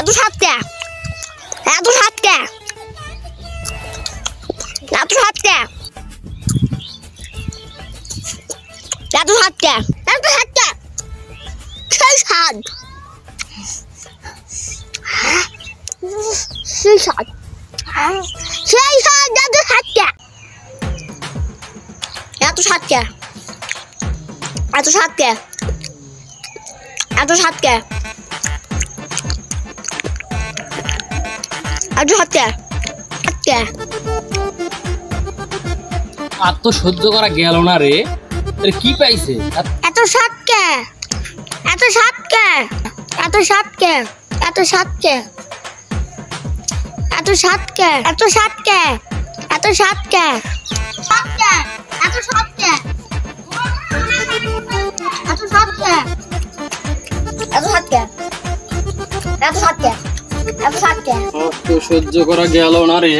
এত সাতটা এত সাতটা এত সাতটা এত সাতটা এত সাতটা সেই সাত সেই সাত সেই সাত এত সাতটা এত সাতটা এত সাতটা এত সাতটা সাতটা আর তো সহ্য করা গেল না রে। কি পাইছে? এত সাতটা এত সাতটা এত সাতটা এত সাতটা এত সাতটা এত সাতটা এত সাতটা সাতটা এত সাতটা এত সাতটা এত সাতটা এত সাতটা এত সাতটা আর তো সহ্য করা গেল না রে।